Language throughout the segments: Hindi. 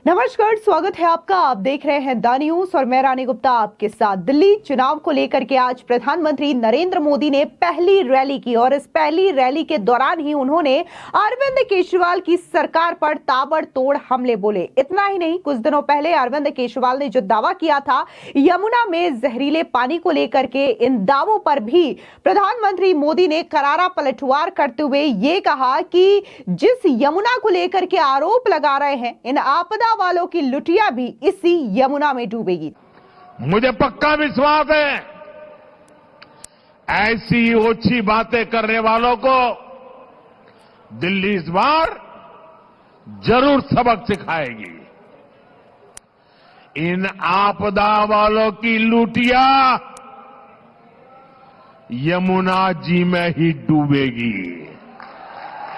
नमस्कार, स्वागत है आपका। आप देख रहे हैं द न्यूज और मैं रानी गुप्ता आपके साथ। दिल्ली चुनाव को लेकर के आज प्रधानमंत्री नरेंद्र मोदी ने पहली रैली की और इस पहली रैली के दौरान ही उन्होंने अरविंद केजरीवाल की सरकार पर ताबड़तोड़ हमले बोले। इतना ही नहीं, कुछ दिनों पहले अरविंद केजरीवाल ने जो दावा किया था यमुना में जहरीले पानी को लेकर के, इन दावों पर भी प्रधानमंत्री मोदी ने करारा पलटवार करते हुए ये कहा कि जिस यमुना को लेकर के आरोप लगा रहे हैं, इन आपदा वालों की लुटिया भी इसी यमुना में डूबेगी। मुझे पक्का विश्वास है ऐसी ओछी बातें करने वालों को दिल्ली इस बार जरूर सबक सिखाएगी। इन आपदा वालों की लुटिया यमुना जी में ही डूबेगी।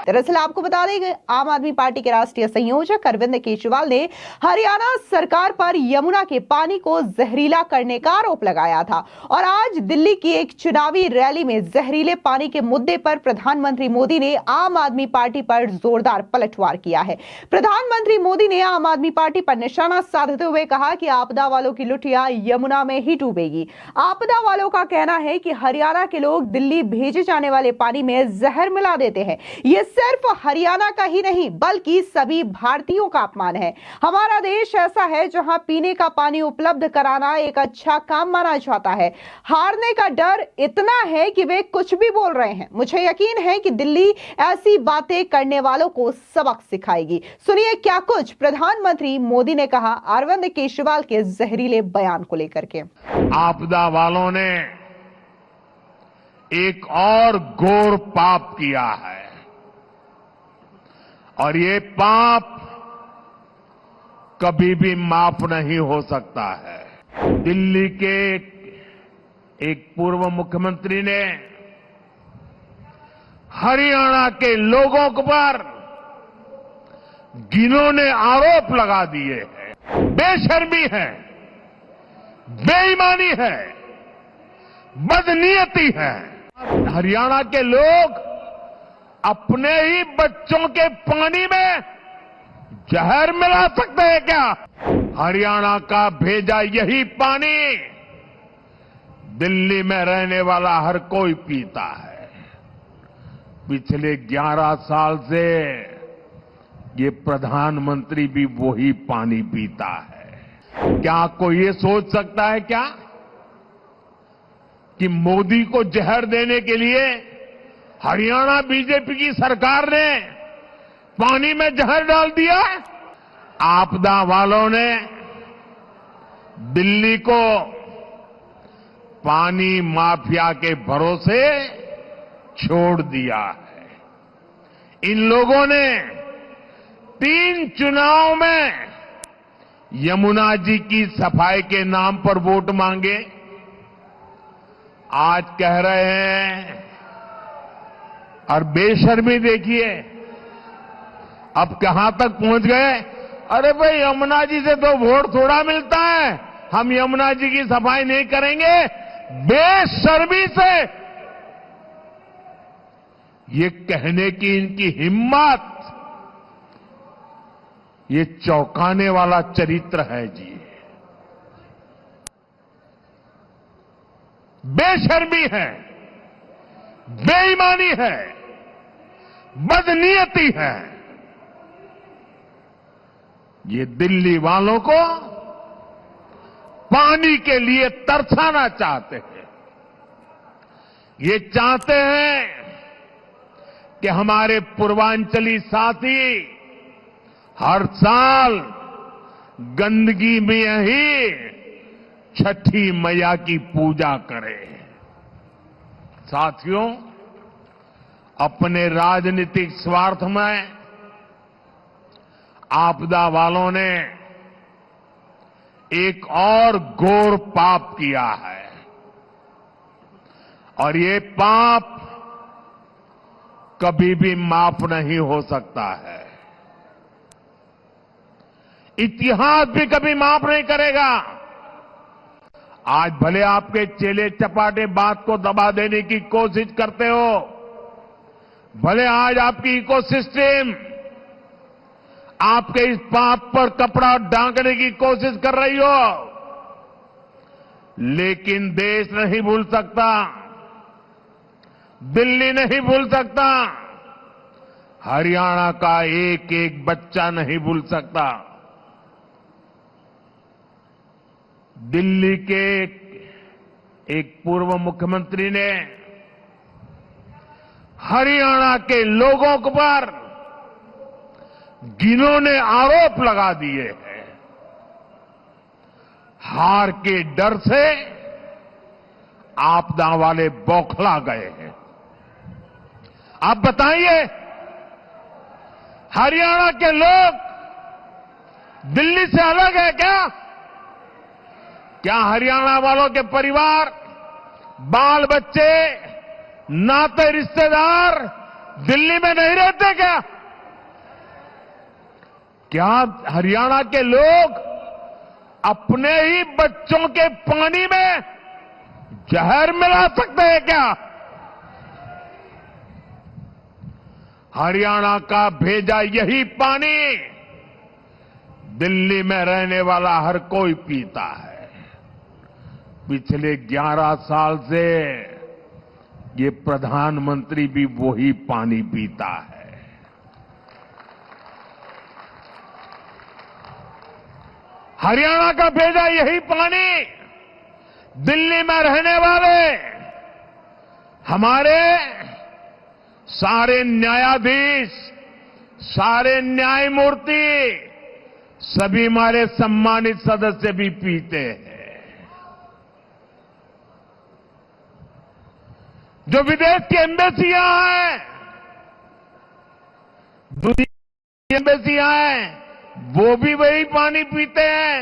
दरअसल आपको बता दें, आम आदमी पार्टी के राष्ट्रीय संयोजक अरविंद केजरीवाल ने हरियाणा सरकार पर यमुना के पानी को जहरीला करने का आरोप लगाया था और आज दिल्ली की एक चुनावी रैली में जहरीले पानी के मुद्दे पर प्रधानमंत्री मोदी ने आम आदमी पार्टी पर जोरदार पलटवार किया है। प्रधानमंत्री मोदी ने आम आदमी पार्टी पर निशाना साधते हुए कहा कि आपदा वालों की लुटिया यमुना में ही डूबेगी। आपदा वालों का कहना है कि हरियाणा के लोग दिल्ली भेजे जाने वाले पानी में जहर मिला देते हैं। ये सिर्फ हरियाणा का ही नहीं बल्कि सभी भारतीयों का अपमान है। हमारा देश ऐसा है जहां पीने का पानी उपलब्ध कराना एक अच्छा काम माना जाता है। हारने का डर इतना है कि वे कुछ भी बोल रहे हैं। मुझे यकीन है कि दिल्ली ऐसी बातें करने वालों को सबक सिखाएगी। सुनिए क्या कुछ प्रधानमंत्री मोदी ने कहा अरविंद केजरीवाल के जहरीले बयान को लेकर के। आपदा वालों ने एक और घोर पाप किया है और ये पाप कभी भी माफ नहीं हो सकता है। दिल्ली के एक पूर्व मुख्यमंत्री ने हरियाणा के लोगों पर घिनौने आरोप लगा दिए हैं। बेशर्मी है, बेईमानी है, बदनीयती है। हरियाणा के लोग अपने ही बच्चों के पानी में जहर मिला सकते हैं क्या? हरियाणा का भेजा यही पानी दिल्ली में रहने वाला हर कोई पीता है। पिछले 11 साल से ये प्रधानमंत्री भी वही पानी पीता है। क्या कोई ये सोच सकता है क्या कि मोदी को जहर देने के लिए हरियाणा बीजेपी की सरकार ने पानी में जहर डाल दिया? आपदा वालों ने दिल्ली को पानी माफिया के भरोसे छोड़ दिया है। इन लोगों ने 3 चुनाव में यमुना जी की सफाई के नाम पर वोट मांगे। आज कह रहे हैं, और बेशर्मी देखिए अब कहां तक पहुंच गए। अरे भाई, यमुना जी से तो वोट थोड़ा मिलता है, हम यमुना जी की सफाई नहीं करेंगे। बेशर्मी से ये कहने की इनकी हिम्मत, ये चौंकाने वाला चरित्र है जी। बेशर्मी है, बेईमानी है, बदनीयती है। ये दिल्ली वालों को पानी के लिए तरसाना चाहते हैं। ये चाहते हैं कि हमारे पूर्वांचली साथी हर साल गंदगी में ही छठी मैया की पूजा करें। साथियों, अपने राजनीतिक स्वार्थ में आपदा वालों ने एक और घोर पाप किया है और ये पाप कभी भी माफ नहीं हो सकता है। इतिहास भी कभी माफ नहीं करेगा। आज भले आपके चेले चपाटे बात को दबा देने की कोशिश करते हो, भले आज आपकी इकोसिस्टम आपके इस पाप पर कपड़ा ढांकने की कोशिश कर रही हो, लेकिन देश नहीं भूल सकता, दिल्ली नहीं भूल सकता, हरियाणा का एक एक बच्चा नहीं भूल सकता। दिल्ली के एक पूर्व मुख्यमंत्री ने हरियाणा के लोगों पर घिनौने आरोप लगा दिए हैं। हार के डर से आपदा वाले बौखला गए हैं। आप बताइए, हरियाणा के लोग दिल्ली से अलग है क्या? क्या हरियाणा वालों के परिवार, बाल बच्चे, नाते रिश्तेदार दिल्ली में नहीं रहते क्या? क्या हरियाणा के लोग अपने ही बच्चों के पानी में जहर मिला सकते हैं क्या? हरियाणा का भेजा यही पानी दिल्ली में रहने वाला हर कोई पीता है। पिछले 11 साल से ये प्रधानमंत्री भी वही पानी पीता है। हरियाणा का भेजा यही पानी दिल्ली में रहने वाले हमारे सारे न्यायाधीश, सारे न्यायमूर्ति, सभी हमारे सम्मानित सदस्य भी पीते हैं। जो विदेश की एम्बेसियां हैं, दुनिया की एम्बेसियां हैं, वो भी वही पानी पीते हैं।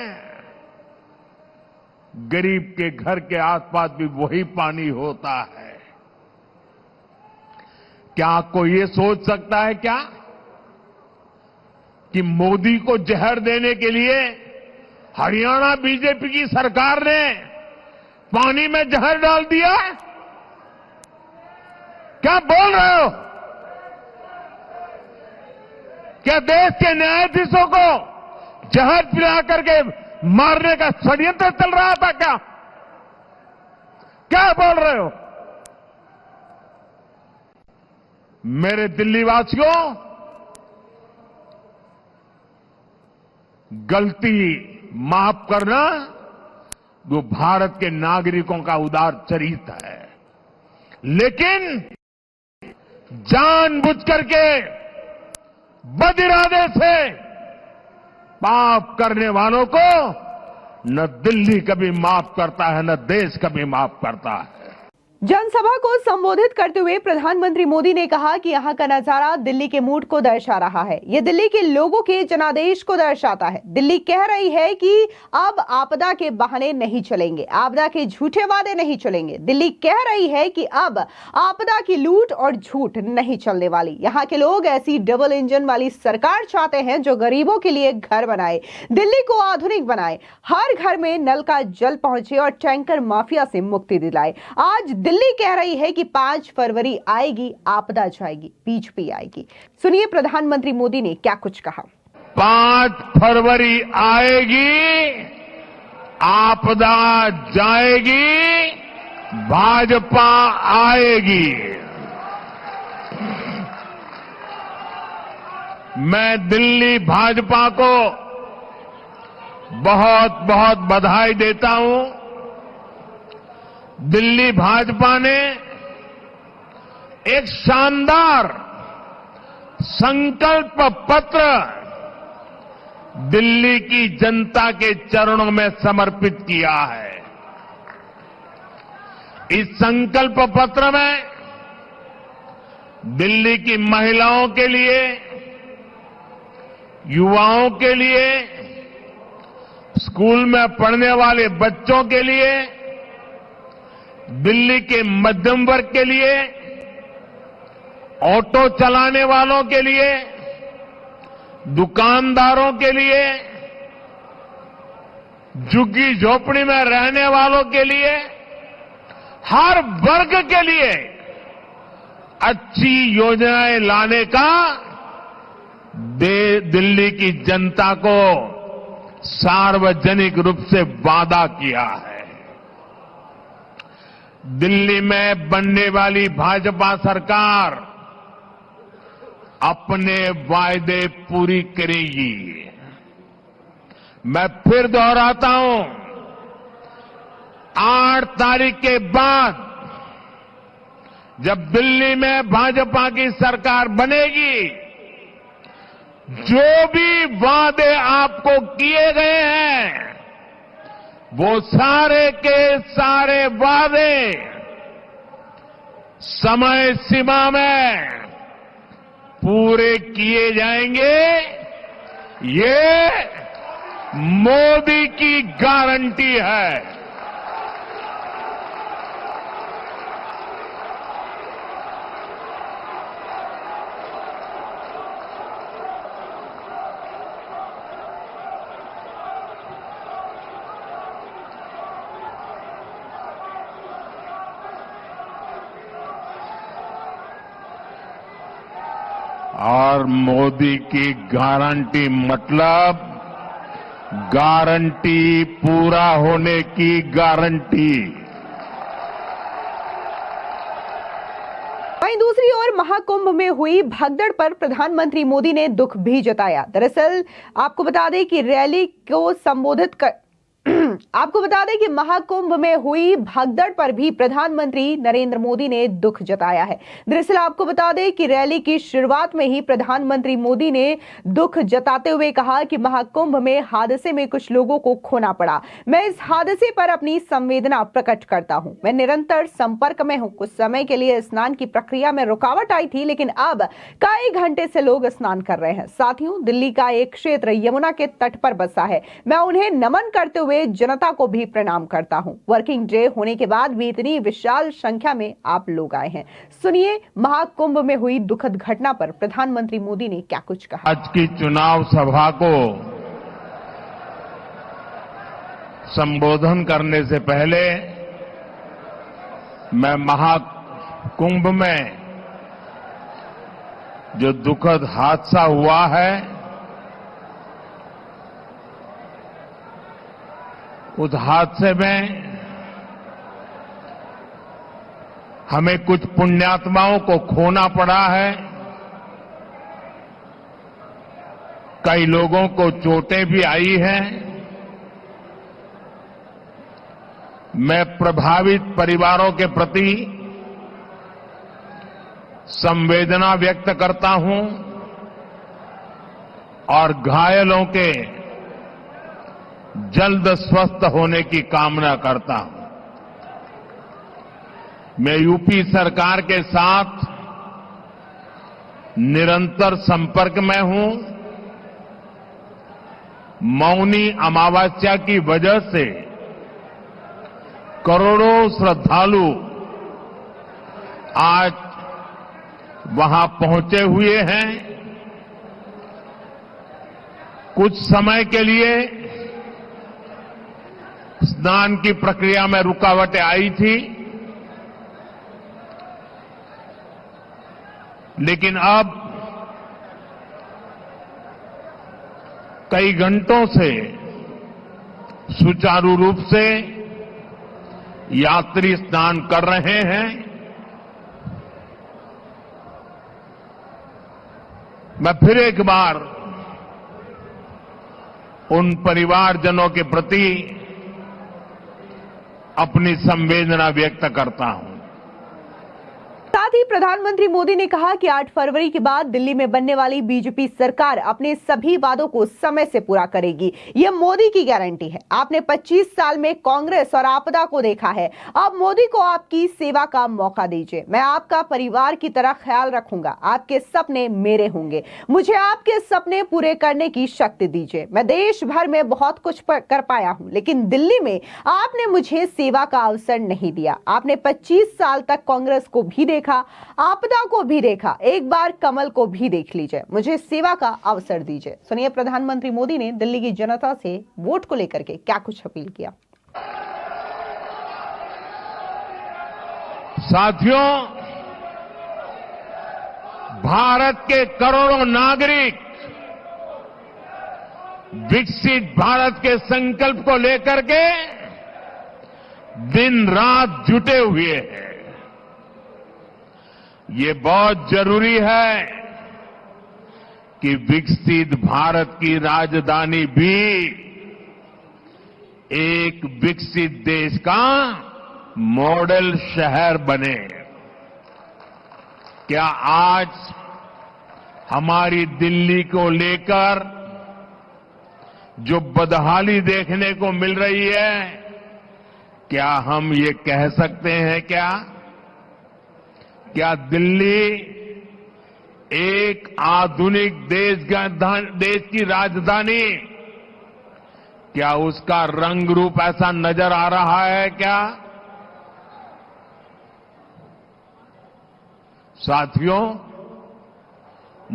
गरीब के घर के आसपास भी वही पानी होता है। क्या कोई ये सोच सकता है क्या कि मोदी को जहर देने के लिए हरियाणा बीजेपी की सरकार ने पानी में जहर डाल दिया? क्या बोल रहे हो? क्या देश के न्यायाधीशों को जहर पिला करके मारने का षड्यंत्र चल रहा था क्या? क्या बोल रहे हो? मेरे दिल्ली वासियों, गलती माफ करना वो भारत के नागरिकों का उदार चरित्र है, लेकिन जानबूझ करके बदिरादे से पाप करने वालों को न दिल्ली कभी माफ करता है, न देश कभी माफ करता है। जनसभा को संबोधित करते हुए प्रधानमंत्री मोदी ने कहा कि यहां का नजारा दिल्ली के मूड को दर्शा रहा है। यह दिल्ली के लोगों के जनादेश को दर्शाता है। दिल्ली कह रही है कि अब आपदा के बहाने नहीं चलेंगे, आपदा के झूठे वादे नहीं चलेंगे। दिल्ली कह रही है कि अब आपदा की लूट और झूठ नहीं चलने वाली। यहाँ के लोग ऐसी डबल इंजन वाली सरकार चाहते हैं जो गरीबों के लिए घर बनाए, दिल्ली को आधुनिक बनाए, हर घर में नल का जल पहुंचे और टैंकर माफिया से मुक्ति दिलाए। आज दिल्ली कह रही है कि 5 फरवरी आएगी, आपदा जाएगी, बीजेपी आएगी। सुनिए प्रधानमंत्री मोदी ने क्या कुछ कहा। 5 फरवरी आएगी, आपदा जाएगी, भाजपा आएगी। मैं दिल्ली भाजपा को बहुत बहुत बधाई देता हूं। दिल्ली भाजपा ने एक शानदार संकल्प पत्र दिल्ली की जनता के चरणों में समर्पित किया है। इस संकल्प पत्र में दिल्ली की महिलाओं के लिए, युवाओं के लिए, स्कूल में पढ़ने वाले बच्चों के लिए, दिल्ली के मध्यम वर्ग के लिए, ऑटो चलाने वालों के लिए, दुकानदारों के लिए, झुग्गी झोपड़ी में रहने वालों के लिए, हर वर्ग के लिए अच्छी योजनाएं लाने का दिल्ली की जनता को सार्वजनिक रूप से वादा किया है। दिल्ली में बनने वाली भाजपा सरकार अपने वायदे पूरी करेगी। मैं फिर दोहराता हूं, 8 तारीख के बाद जब दिल्ली में भाजपा की सरकार बनेगी, जो भी वादे आपको किए गए हैं, वो सारे के सारे वादे समय सीमा में पूरे किए जाएंगे। ये मोदी की गारंटी है। और मोदी की गारंटी मतलब गारंटी पूरा होने की गारंटी। वहीं दूसरी ओर महाकुंभ में हुई भगदड़ पर प्रधानमंत्री मोदी ने दुख भी जताया। दरअसल आपको बता दें कि रैली को संबोधित कर आपको बता दें कि महाकुंभ में हुई भगदड़ पर भी प्रधानमंत्री नरेंद्र मोदी ने दुख जताया है। दरअसल आपको बता दें कि रैली की शुरुआत में ही प्रधानमंत्री मोदी ने दुख जताते हुए कहा कि महाकुंभ में हादसे में कुछ लोगों को खोना पड़ा। मैं इस हादसे पर अपनी संवेदना प्रकट करता हूं। मैं निरंतर संपर्क में हूं। कुछ समय के लिए स्नान की प्रक्रिया में रुकावट आई थी, लेकिन अब कई घंटे से लोग स्नान कर रहे हैं। साथियों, दिल्ली का एक क्षेत्र यमुना के तट पर बसा है। मैं उन्हें नमन करते हुए जनता को भी प्रणाम करता हूं। वर्किंग डे होने के बाद भी इतनी विशाल संख्या में आप लोग आए हैं। सुनिए महाकुंभ में हुई दुखद घटना पर प्रधानमंत्री मोदी ने क्या कुछ कहा। आज की चुनाव सभा को संबोधन करने से पहले मैं महाकुंभ में जो दुखद हादसा हुआ है, उस हादसे में हमें कुछ पुण्यात्माओं को खोना पड़ा है। कई लोगों को चोटें भी आई हैं। मैं प्रभावित परिवारों के प्रति संवेदना व्यक्त करता हूं और घायलों के जल्द स्वस्थ होने की कामना करता हूं। मैं यूपी सरकार के साथ निरंतर संपर्क में हूं। मौनी अमावस्या की वजह से करोड़ों श्रद्धालु आज वहां पहुंचे हुए हैं। कुछ समय के लिए स्नान की प्रक्रिया में रुकावटें आई थी, लेकिन अब कई घंटों से सुचारू रूप से यात्री स्नान कर रहे हैं। मैं फिर एक बार उन परिवारजनों के प्रति अपनी संवेदना व्यक्त करता हूं। साथ ही प्रधानमंत्री मोदी ने कहा कि 8 फरवरी के बाद दिल्ली में बनने वाली बीजेपी सरकार अपने सभी वादों को समय से पूरा करेगी। यह मोदी की गारंटी है। आपने 25 साल में कांग्रेस और आपदा को देखा है। अब मोदी को आपकी सेवा का मौका दीजिए। मैं आपका परिवार की तरह ख्याल रखूंगा। आपके सपने मेरे होंगे। मुझे आपके सपने पूरे करने की शक्ति दीजिए। मैं देश भर में बहुत कुछ कर पाया हूं, लेकिन दिल्ली में आपने मुझे सेवा का अवसर नहीं दिया। आपने 25 साल तक कांग्रेस को भी देखा, आपदा को भी देखा, एक बार कमल को भी देख लीजिए। मुझे सेवा का अवसर दीजिए। सुनिए प्रधानमंत्री मोदी ने दिल्ली की जनता से वोट को लेकर के क्या कुछ अपील किया। साथियों, भारत के करोड़ों नागरिक विकसित भारत के संकल्प को लेकर के दिन रात जुटे हुए हैं। ये बहुत जरूरी है कि विकसित भारत की राजधानी भी एक विकसित देश का मॉडल शहर बने। क्या आज हमारी दिल्ली को लेकर जो बदहाली देखने को मिल रही है, क्या हम ये कह सकते हैं क्या दिल्ली एक आधुनिक देश की राजधानी, क्या उसका रंग रूप ऐसा नजर आ रहा है क्या? साथियों,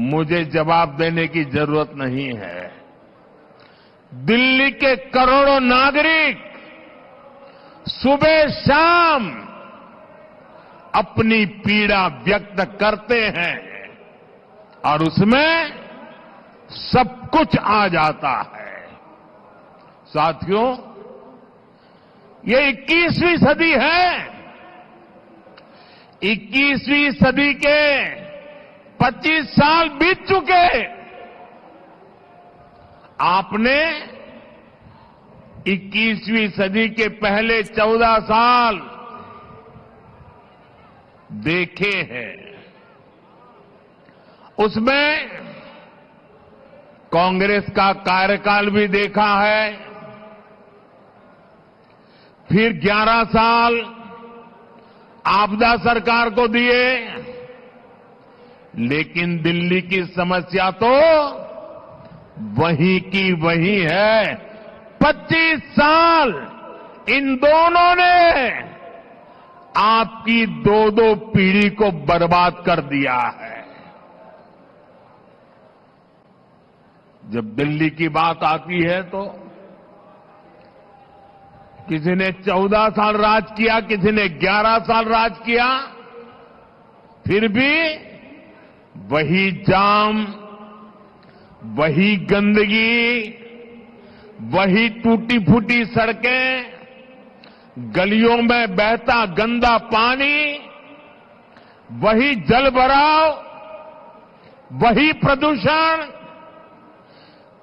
मुझे जवाब देने की जरूरत नहीं है। दिल्ली के करोड़ों नागरिक सुबह शाम अपनी पीड़ा व्यक्त करते हैं और उसमें सब कुछ आ जाता है। साथियों, ये 21वीं सदी है। 21वीं सदी के 25 साल बीत चुके। आपने 21वीं सदी के पहले 14 साल देखे हैं। उसमें कांग्रेस का कार्यकाल भी देखा है, फिर 11 साल आपदा सरकार को दिए, लेकिन दिल्ली की समस्या तो वहीं की वहीं है। 25 साल इन दोनों ने आपकी दो पीढ़ी को बर्बाद कर दिया है। जब दिल्ली की बात आती है तो किसी ने 14 साल राज किया, किसी ने 11 साल राज किया, फिर भी वही जाम, वही गंदगी, वही टूटी फूटी सड़कें, गलियों में बहता गंदा पानी, वही जल भराव, वही प्रदूषण।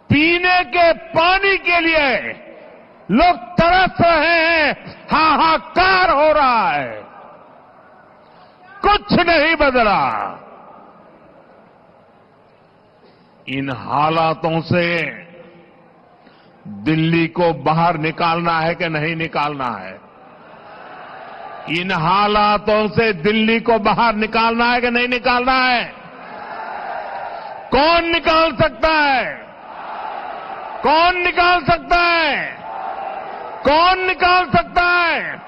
पीने के पानी के लिए लोग तरस रहे हैं, हाहाकार हो रहा है, कुछ नहीं बदला। इन हालातों से दिल्ली को बाहर निकालना है कि नहीं निकालना है? इन हालातों से दिल्ली को बाहर निकालना है कि नहीं निकालना है? कौन निकाल सकता है? कौन निकाल सकता है? कौन निकाल सकता है?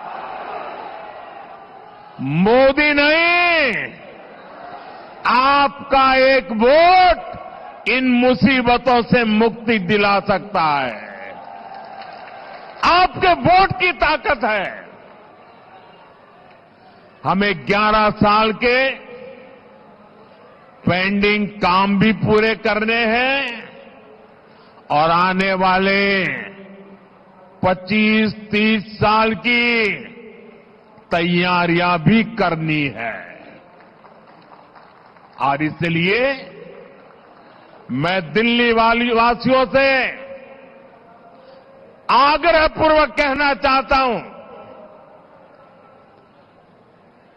मोदी नहीं, आपका एक वोट इन मुसीबतों से मुक्ति दिला सकता है। आपके वोट की ताकत है। हमें 11 साल के पेंडिंग काम भी पूरे करने हैं और आने वाले 25-30 साल की तैयारियां भी करनी है। और इसलिए मैं दिल्ली वासियों से आग्रहपूर्वक कहना चाहता हूं,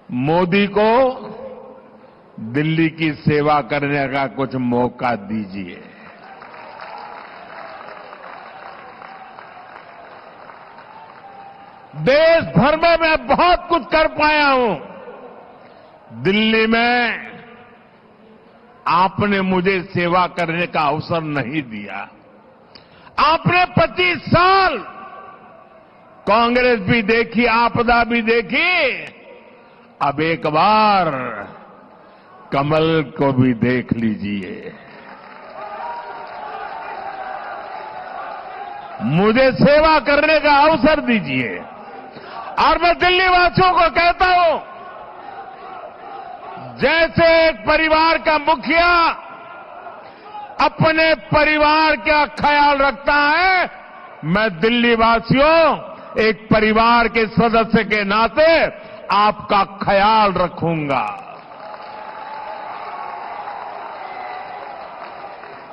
मोदी को दिल्ली की सेवा करने का कुछ मौका दीजिए। देश भर में मैं बहुत कुछ कर पाया हूं। दिल्ली में आपने मुझे सेवा करने का अवसर नहीं दिया। आपने 25 साल कांग्रेस भी देखी, आपदा भी देखी, अब एक बार कमल को भी देख लीजिए। मुझे सेवा करने का अवसर दीजिए। और मैं दिल्ली वासियों को कहता हूं, जैसे एक परिवार का मुखिया अपने परिवार का ख्याल रखता है, मैं दिल्ली वासियों एक परिवार के सदस्य के नाते आपका ख्याल रखूंगा।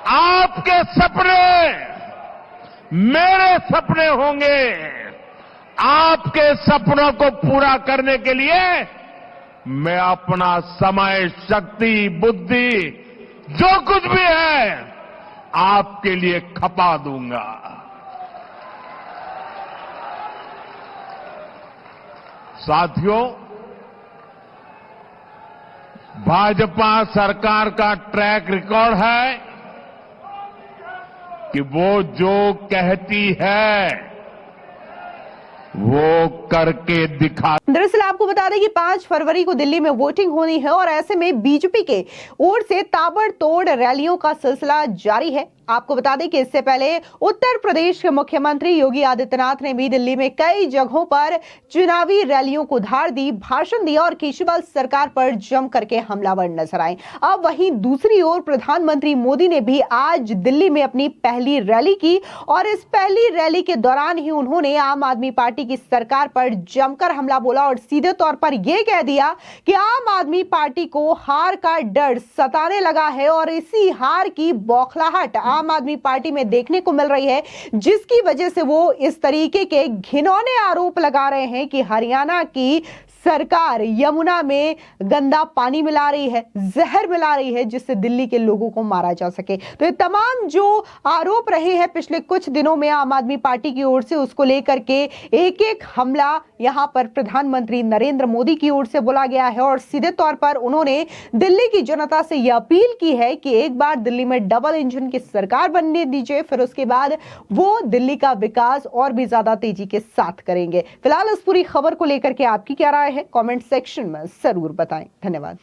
आपके सपने मेरे सपने होंगे। आपके सपनों को पूरा करने के लिए मैं अपना समय, शक्ति, बुद्धि, जो कुछ भी है आपके लिए खपा दूंगा। साथियों, भाजपा सरकार का ट्रैक रिकॉर्ड है कि वो जो कहती है वो करके दिखा। दरअसल आपको बता दें कि 5 फरवरी को दिल्ली में वोटिंग होनी है और ऐसे में बीजेपी के ओर से ताबड़तोड़ रैलियों का सिलसिला जारी है। आपको बता दें कि इससे पहले उत्तर प्रदेश के मुख्यमंत्री योगी आदित्यनाथ ने भी दिल्ली में कई जगहों पर चुनावी रैलियों को धार दी, भाषण दिया और केजरीवाल सरकार पर जम करके हमलावर नजर आए। अब वहीं दूसरी ओर प्रधानमंत्री मोदी ने भी आज दिल्ली में अपनी पहली रैली की और इस पहली रैली के दौरान ही उन्होंने आम आदमी पार्टी की सरकार पर जमकर हमला बोला और सीधे तौर पर यह कह दिया कि आम आदमी पार्टी को हार का डर सताने लगा है और इसी हार की बौखलाहट आम आदमी पार्टी में देखने को मिल रही है, जिसकी वजह से वो इस तरीके के घिनौने आरोप लगा रहे हैं कि हरियाणा की सरकार यमुना में गंदा पानी मिला रही है, जहर मिला रही है, जिससे दिल्ली के लोगों को मारा जा सके। तो ये तमाम जो आरोप रहे हैं पिछले कुछ दिनों में आम आदमी पार्टी की ओर से, उसको लेकर के एक एक हमला यहां पर प्रधानमंत्री नरेंद्र मोदी की ओर से बोला गया है और सीधे तौर पर उन्होंने दिल्ली की जनता से यह अपील की है कि एक बार दिल्ली में डबल इंजन की सरकार बनने दीजिए, फिर उसके बाद वो दिल्ली का विकास और भी ज्यादा तेजी के साथ करेंगे। फिलहाल इस पूरी खबर को लेकर के आपकी क्या राय है, कमेंट सेक्शन में जरूर बताएं। धन्यवाद।